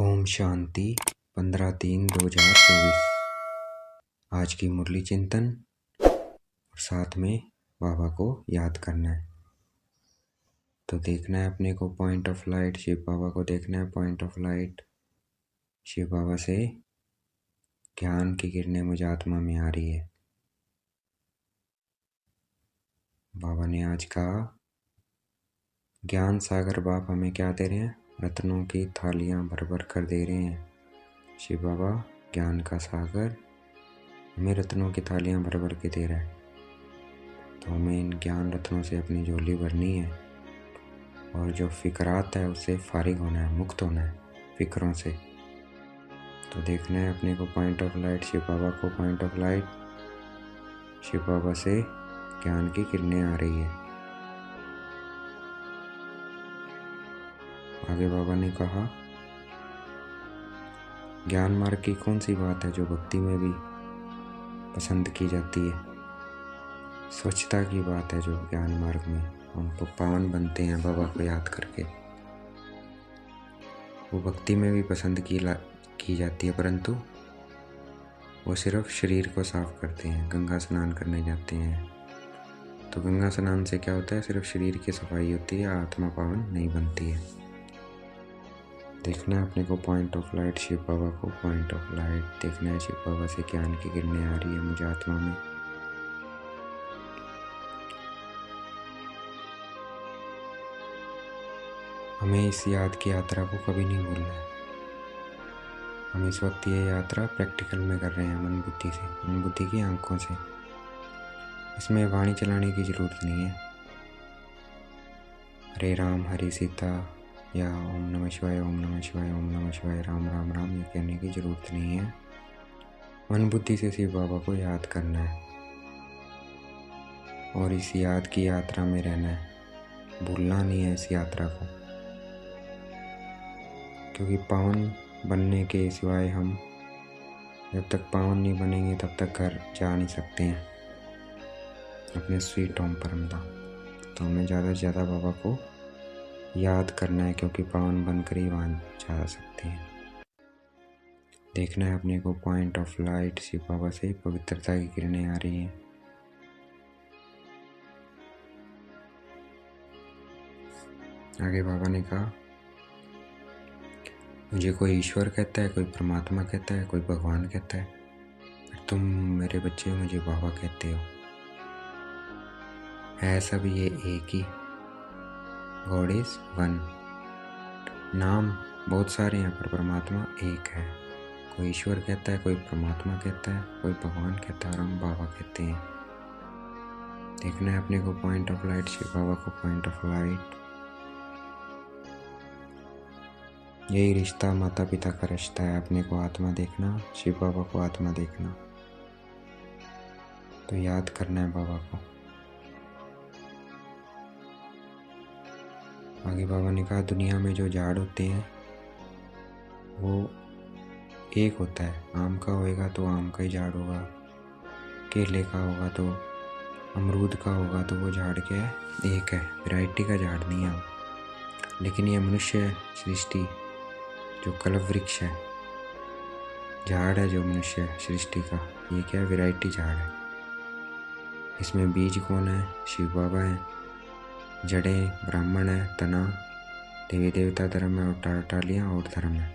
ओम शांति 15/3/2024। आज की मुरली चिंतन और साथ में बाबा को याद करना है। तो देखना है अपने को पॉइंट ऑफ लाइट, शिव बाबा को देखना है पॉइंट ऑफ लाइट। शिव बाबा से ज्ञान की किरणें मुझ आत्मा में आ रही है। बाबा ने आज कहा ज्ञान सागर बाप हमें क्या दे रहे हैं? रत्नों की थालियां भर भर कर दे रहे हैं। शिव बाबा ज्ञान का सागर हमें रत्नों की थालियां भर भर के दे रहा है। तो हमें इन ज्ञान रत्नों से अपनी झोली भरनी है और जो फिक्रात है उससे फारिग होना है, मुक्त होना है फिक्रों से। तो देखना है अपने को पॉइंट ऑफ लाइट, शिव बाबा को पॉइंट ऑफ लाइट। शिव बाबा से ज्ञान की किरणें आ रही है। आगे बाबा ने कहा ज्ञान मार्ग की कौन सी बात है जो भक्ति में भी पसंद की जाती है? स्वच्छता की बात है जो ज्ञान मार्ग में हम पावन बनते हैं बाबा को याद करके। वो भक्ति में भी पसंद की जाती है, परंतु वो सिर्फ शरीर को साफ करते हैं। गंगा स्नान करने जाते हैं तो गंगा स्नान से क्या होता है? सिर्फ शरीर की सफाई होती है, आत्मा पावन नहीं बनती है। देखना है अपने को पॉइंट ऑफ लाइट, शिव बाबा को पॉइंट ऑफ लाइट देखना है। शिव बाबा से ज्ञान की किरणें आ रही है मुझे आत्मा में। हमें इस याद की यात्रा को कभी नहीं भूलना है। हम इस वक्त ये यात्रा प्रैक्टिकल में कर रहे हैं, मन बुद्धि से, मन बुद्धि की आंखों से। इसमें वाणी चलाने की जरूरत नहीं है। हरे राम हरे सीता या ओम नमः शिवाय ओम नमः शिवाय ओम नमः शिवाय राम राम राम ये कहने की जरूरत नहीं है। मन बुद्धि से शिव बाबा को याद करना है और इस याद की यात्रा में रहना है। भूलना नहीं है इस यात्रा को, क्योंकि पावन बनने के सिवाय हम जब तक पावन नहीं बनेंगे तब तक घर जा नहीं सकते हैं अपने स्वीट होम परमधाम। तो हमें ज़्यादा से ज़्यादा बाबा को याद करना है, क्योंकि पावन बनकर ही वहाँ जा सकते हैं। देखना है अपने को पॉइंट ऑफ लाइट, शिव बाबा से पवित्रता की किरणें आ रही हैं। आगे बाबा ने कहा मुझे कोई ईश्वर कहता है, कोई परमात्मा कहता है, कोई भगवान कहता है, तुम मेरे बच्चे मुझे बाबा कहते हो। है सब ये एक ही, गॉड इज वन। नाम बहुत सारे हैं पर परमात्मा एक है। कोई ईश्वर कहता है, कोई परमात्मा कहता है, कोई भगवान कहता है और हम बाबा कहते हैं। देखना है अपने को पॉइंट ऑफ लाइट, शिव बाबा को पॉइंट ऑफ लाइट। यही रिश्ता माता पिता का रिश्ता है। अपने को आत्मा देखना, शिव बाबा को आत्मा देखना। तो याद करना है बाबा को। आगे बाबा ने कहा दुनिया में जो झाड़ होते हैं वो एक होता है। आम का होएगा तो आम का ही झाड़ होगा, केले का होगा तो अमरूद का होगा, तो वो झाड़ क्या है? एक है, वैरायटी का झाड़ नहीं है। लेकिन ये मनुष्य सृष्टि जो कल्प वृक्ष है, झाड़ है जो मनुष्य सृष्टि का, ये क्या है? वैरायटी झाड़ है। इसमें बीज कौन है? शिव बाबा है। जड़ें ब्राह्मण है, तना देवी देवता धर्म है और टालियाँ और धर्म है।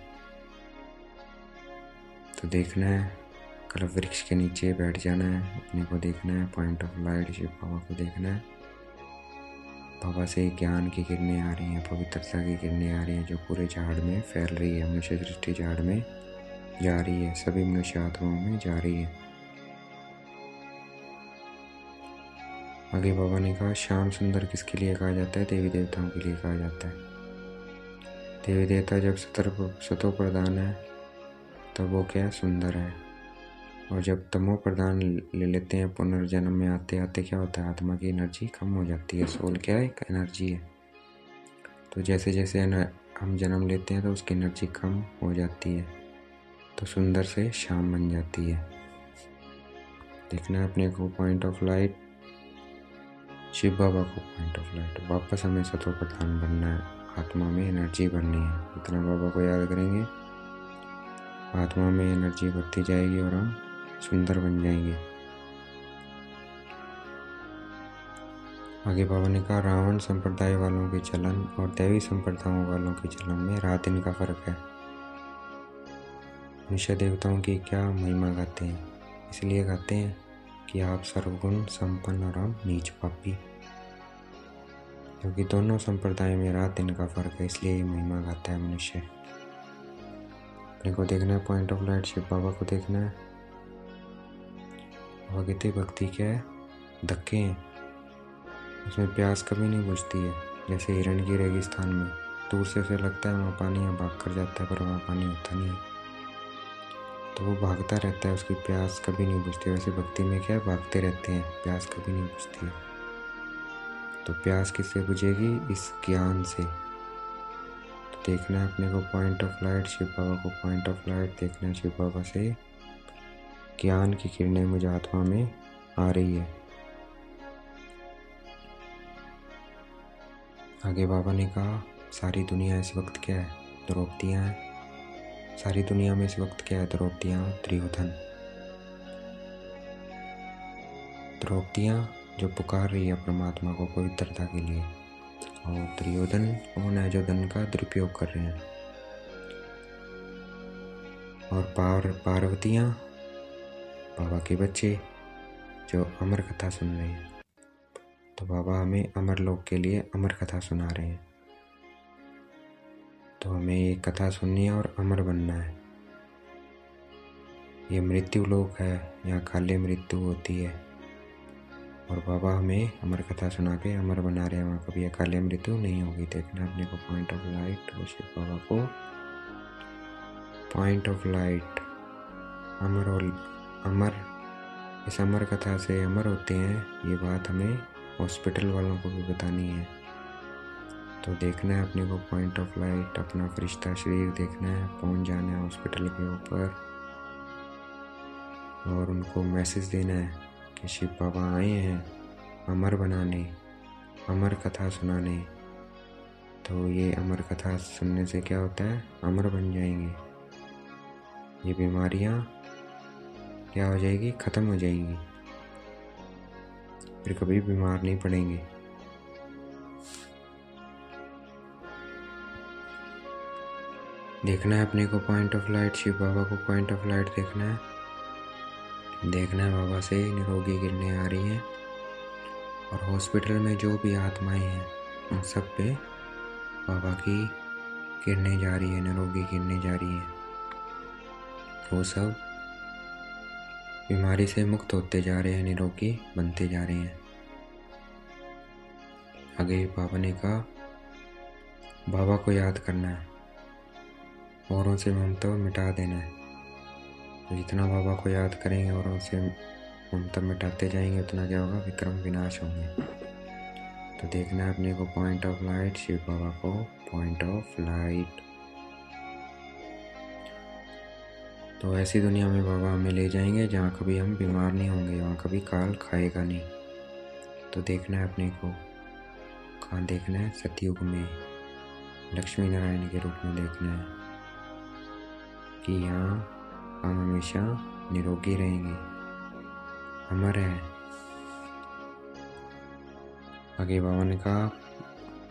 तो देखना है कल्प वृक्ष के नीचे बैठ जाना है, अपने को देखना है पॉइंट ऑफ लाइट, शिव बाबा को देखना है। बाबा से ज्ञान की किरणें आ रही हैं, पवित्रता की किरणें आ रही हैं जो पूरे झाड़ में फैल रही है। मनुष्य सृष्टि झाड़ में जा रही है, सभी मनुष्य आत्माओं में जा रही है। आगे बाबा ने कहा श्याम सुंदर किसके लिए कहा जाता है? देवी देवताओं के लिए कहा जाता है। देवी देवता जब सतो प्रधान है तब वो क्या सुंदर है, और जब तमो प्रधान ले लेते हैं पुनर्जन्म में आते आते क्या होता है? आत्मा की एनर्जी कम हो जाती है। सोल क्या है? एक एनर्जी है। तो जैसे जैसे हम जन्म लेते हैं तो उसकी एनर्जी कम हो जाती है, तो सुंदर से शाम बन जाती है। देखना है अपने को पॉइंट ऑफ लाइट, शिव बाबा को पॉइंट ऑफ लाइट। वापस हमें सतो प्रधान बनना है, आत्मा में एनर्जी बननी है। इतना बाबा को याद करेंगे आत्मा में एनर्जी बढ़ती जाएगी और हम सुंदर बन जाएंगे। आगे बाबा ने कहा, रावण संप्रदाय वालों के चलन और दैवी संप्रदायों वालों के चलन में रात दिन का फर्क है। मनुष्य देवताओं की क्या महिमा गाते हैं, इसलिए गाते हैं कि आप सर्वगुण संपन्न और हम नीच पापी। क्योंकि दोनों संप्रदाय में रात दिन का फर्क है, इसलिए ये महिमा गाता है मनुष्य। अपने को देखना है पॉइंट ऑफ लाइट, शिव बाबा को देखना है। बाबा कहते भक्ति क्या है, धक्के हैं, उसमें प्यास कभी नहीं बुझती है। जैसे हिरण की रेगिस्तान में दूर से उसे लगता है वहाँ पानी है, भाग कर जाता है, पर वहाँ पानी होता नहीं है, तो वो भागता रहता है, उसकी प्यास कभी नहीं बुझती। वैसे भक्ति में क्या है, भागते रहते हैं, प्यास कभी नहीं बुझती है। तो प्यास किससे बुझेगी, इस ज्ञान से। तो देखना है अपने को पॉइंट ऑफ लाइट, शिव बाबा को पॉइंट ऑफ लाइट देखना है। शिव बाबा से ज्ञान की किरणें मुझे आत्मा में आ रही है। आगे बाबा ने कहा, सारी दुनिया इस वक्त क्या है, द्रौपदियाँ हैं। सारी दुनिया में इस वक्त क्या है, द्रौपदियाँ, दुर्योधन। द्रौपदियाँ जो पुकार रही है परमात्मा को पवित्रता के लिए, और दुर्योधन कौन है, जो धन का दुरुपयोग कर रहे हैं। और पार्वतियाँ बाबा के बच्चे जो अमर कथा सुन रहे हैं। तो बाबा हमें अमर लोक के लिए अमर कथा सुना रहे हैं। तो हमें ये कथा सुननी है और अमर बनना है। ये मृत्यु लोक है, यहाँ काले मृत्यु होती है, और बाबा हमें अमर कथा सुना के अमर बना रहे हैं। वहाँ कभी अकाले मृत्यु नहीं होगी। देखना अपने को पॉइंट ऑफ लाइट, और शिव बाबा को पॉइंट ऑफ लाइट। अमर और अमर, इस अमर कथा से अमर होते हैं, ये बात हमें हॉस्पिटल वालों को भी बतानी है। तो देखना है अपने को पॉइंट ऑफ लाइट, अपना फरिश्ता शरीर देखना है, पहुंच जाना है हॉस्पिटल के ऊपर, और उनको मैसेज देना है कि शिव बाबा आए हैं अमर बनाने, अमर कथा सुनाने। तो ये अमर कथा सुनने से क्या होता है, अमर बन जाएंगे। ये बीमारियाँ क्या हो जाएगी, ख़त्म हो जाएंगी, फिर कभी बीमार नहीं पड़ेंगे। देखना है अपने को पॉइंट ऑफ लाइट, शिव बाबा को पॉइंट ऑफ लाइट देखना है। देखना है बाबा से निरोगी किरणें आ रही हैं, और हॉस्पिटल में जो भी आत्माएं हैं उन सब पे बाबा की किरणें जा रही है, निरोगी किरणें जा रही हैं। वो सब बीमारी से मुक्त होते जा रहे हैं, निरोगी बनते जा रहे हैं। आगे बाबा ने कहा, बाबा को याद करना है, औरों से ममता मिटा देना है। तो जितना बाबा को याद करेंगे, औरों से ममता मिटाते जाएंगे, उतना क्या होगा, विक्रम विनाश होंगे। तो देखना है अपने को पॉइंट ऑफ लाइट, शिव बाबा को पॉइंट ऑफ लाइट। तो ऐसी दुनिया में बाबा हमें ले जाएंगे जहाँ कभी हम बीमार नहीं होंगे, वहाँ कभी काल खाएगा नहीं। तो देखना है अपने को कहाँ देखना है, सतयुग में लक्ष्मी नारायण के रूप में देखना है कि यहाँ हम हमेशा निरोगी रहेंगे, अमर है। आगे बाबा ने कहा,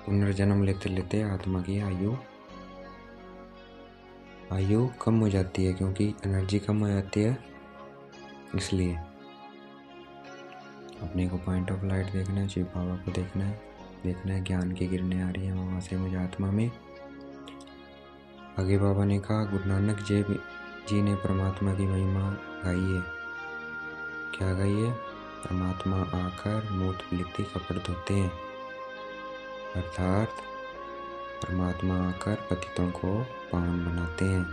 पुनर्जन्म लेते लेते आत्मा की आयु कम हो जाती है, क्योंकि एनर्जी कम हो जाती है। इसलिए अपने को पॉइंट ऑफ लाइट देखना है, शिव बाबा को देखना है ज्ञान की किरणें आ रही हैं वहाँ से मुझे आत्मा में। आगे बाबा ने कहा, गुरु नानक जी ने परमात्मा की महिमा गाई है। क्या गाई है, परमात्मा आकर मूत पलिति कपड़ धोते हैं, अर्थात परमात्मा आकर पतितों को पावन बनाते हैं।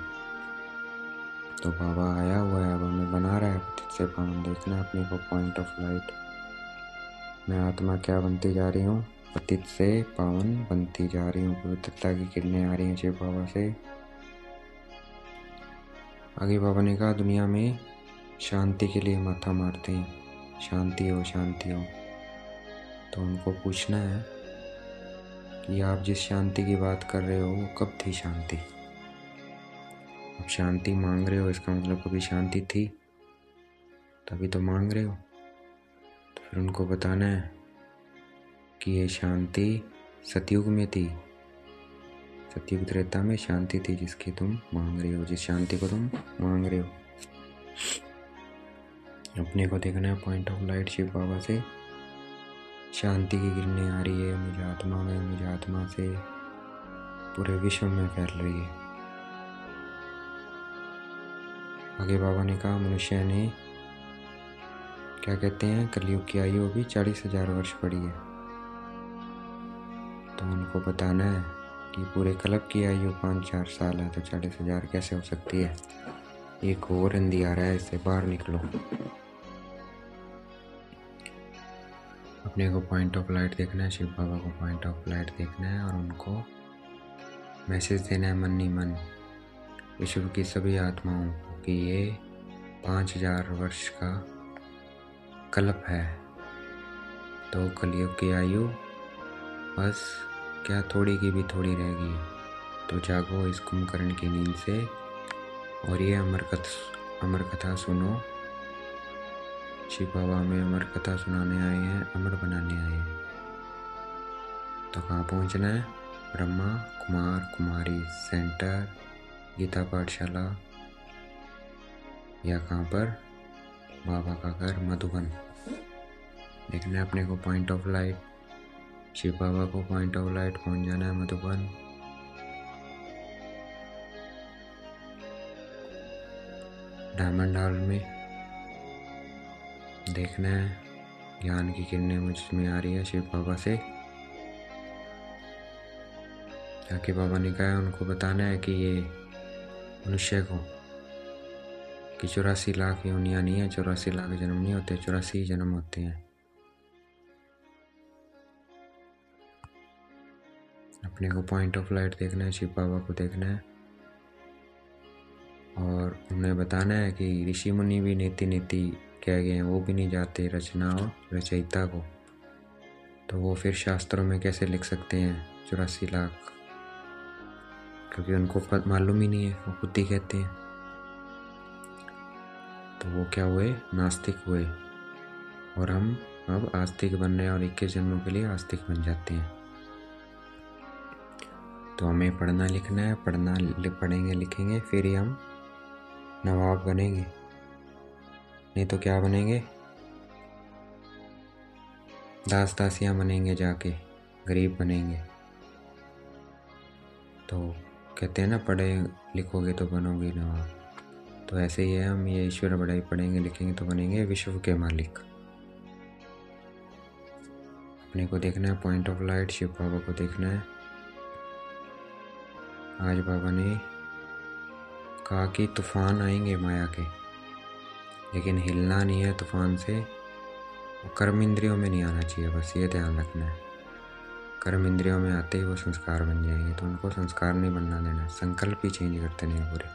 तो बाबा आया हुआ है, अब हमें बना रहा है पतित से पावन। देखना अपने को पॉइंट ऑफ लाइट, मैं आत्मा क्या बनती जा रही हूँ, पतित से पावन बनती जा रही हूँ। पवित्रता की किरणें आ रही हैं शिव बाबा से। आगे बाबा ने कहा, दुनिया में शांति के लिए माथा मारते हैं, शांति हो शांति हो। तो उनको पूछना है कि आप जिस शांति की बात कर रहे हो वो कब थी शांति। अब शांति मांग रहे हो, इसका मतलब कभी शांति थी, तभी तो मांग रहे हो। तो फिर उनको बताना है कि ये शांति सतयुग में थी, सतयुग त्रेता में शांति थी जिसकी तुम मांग रहे हो, जिस शांति को तुम मांग रहे हो। अपने को देखना है पॉइंट ऑफ लाइट शिव बाबा से शांति की किरणें आ रही है मुझे आत्मा में, मुझे आत्मा से पूरे विश्व में फैल रही है। आगे बाबा ने कहा मनुष्य ने क्या कहते हैं कलयुग की आयु अभी 40,000 वर्ष पड़ी है। तो उनको बताना है कि पूरे कल्प की आयु 5-4 साल है, तो 40,000 कैसे हो सकती है। एक और हिंदी आ रहा है, इससे बाहर निकलो। अपने को पॉइंट ऑफ लाइट देखना है, शिव बाबा को पॉइंट ऑफ लाइट देखना है और उनको मैसेज देना है मन ही मन विश्व की सभी आत्माओं को कि ये 5,000 वर्ष का कल्प है। तो कलयुग की आयु बस क्या थोड़ी की भी थोड़ी रह गई है। तो जागो इस कुंभकर्ण की नींद से और ये अमर कथा सुनो। शिव बाबा में अमर कथा सुनाने आए हैं, अमर बनाने आए हैं। तो कहाँ पहुँचना है? ब्रह्मा कुमार कुमारी सेंटर, गीता पाठशाला, या कहाँ पर? बाबा का घर मधुबन। देखना है अपने को पॉइंट ऑफ लाइट, शिव बाबा को पॉइंट ऑफ लाइट पहुँच जाना है मधुबन। डायमंड हॉल में देखना है ज्ञान की किरणें मुझ में आ रही है शिव बाबा से। ताकि बाबा ने कहा उनको बताना है कि ये मनुष्य को कि 84 लाख योनियाँ नहीं है, 84 लाख जन्म नहीं होते, 84 जन्म होते हैं। अपने को पॉइंट ऑफ लाइट देखना है, शिव बाबा को देखना है और उन्हें बताना है कि ऋषि मुनि भी नीति नीति कह गए हैं, वो भी नहीं जाते रचना और रचयिता को। तो वो फिर शास्त्रों में कैसे लिख सकते हैं 84 लाख, क्योंकि उनको मालूम ही नहीं है, वो खुद ही कहते हैं। तो वो क्या हुए? नास्तिक हुए। और हम अब आस्तिक बन रहे हैं और 21 जन्मों के लिए आस्तिक बन जाते हैं। तो हमें पढ़ना लिखना है, पढ़ेंगे लिखेंगे फिर ही हम नवाब बनेंगे, नहीं तो क्या बनेंगे? दास दासियाँ बनेंगे, जाके गरीब बनेंगे। तो कहते हैं ना पढ़े लिखोगे तो बनोगे नवाब। तो ऐसे ही है, हम ये ईश्वर बढ़ाई पढ़ेंगे लिखेंगे तो बनेंगे विश्व के मालिक। अपने को देखना है पॉइंट ऑफ लाइट, शिव बाबा को देखना है। आज बाबा ने कहा कि तूफान आएंगे माया के, लेकिन हिलना नहीं है तूफान से। कर्म इंद्रियों में नहीं आना चाहिए, बस ये ध्यान रखना है। कर्म इंद्रियों में आते ही वो संस्कार बन जाएंगे, तो उनको संस्कार नहीं बनना देना, संकल्प ही चेंज करते नहीं पूरे।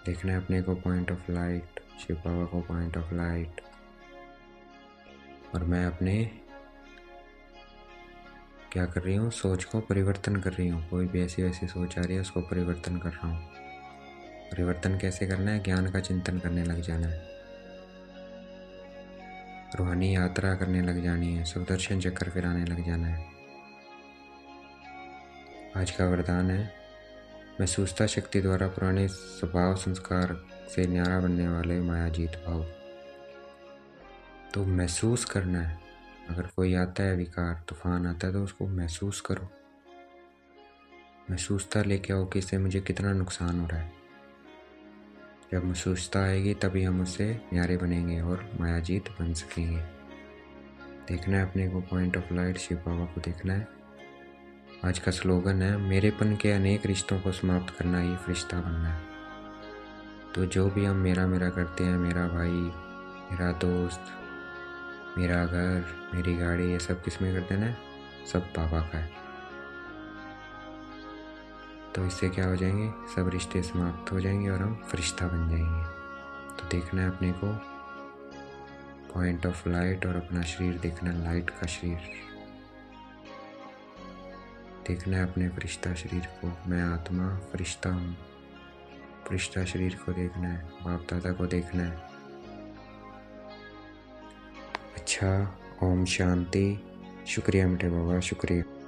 देखना है अपने को पॉइंट ऑफ लाइट, शिव बाबा को पॉइंट ऑफ लाइट। और मैं अपने क्या कर रही हूँ, सोच को परिवर्तन कर रही हूँ। कोई भी ऐसी वैसी सोच आ रही है उसको परिवर्तन कर रहा हूँ। परिवर्तन कैसे करना है? ज्ञान का चिंतन करने लग जाना है, रूहानी यात्रा करने लग जानी है, सुदर्शन चक्कर फिराने लग जाना है। आज का वरदान है महसूसता शक्ति द्वारा पुराने स्वभाव संस्कार से न्यारा बनने वाले मायाजीत भाव। तो महसूस करना है। अगर कोई आता है विकार, तूफान आता है, तो उसको महसूस करो। महसूसता लेके आओ कि इससे मुझे कितना नुकसान हो रहा है। जब महसूसता आएगी तभी हम उससे न्यारे बनेंगे और मायाजीत बन सकेंगे। देखना है अपने को पॉइंट ऑफ लाइट, शिव बाबा को देखना है। आज का स्लोगन है मेरेपन के अनेक रिश्तों को समाप्त करना ही फरिश्ता बनना है। तो जो भी हम मेरा मेरा करते हैं, मेरा भाई, मेरा दोस्त, मेरा घर, मेरी गाड़ी, ये सब किस में करते हैं? सब बाबा का है। तो इससे क्या हो जाएंगे? सब रिश्ते समाप्त हो जाएंगे और हम फरिश्ता बन जाएंगे। तो देखना है अपने को पॉइंट ऑफ लाइट और अपना शरीर देखना, लाइट का शरीर। देखना है अपने फरिश्ता शरीर को। मैं आत्मा फरिश्ता हूँ। फरिश्ता शरीर को देखना है, बाप दादा को देखना है। अच्छा, ओम शांति। शुक्रिया मीठे बाबा, शुक्रिया।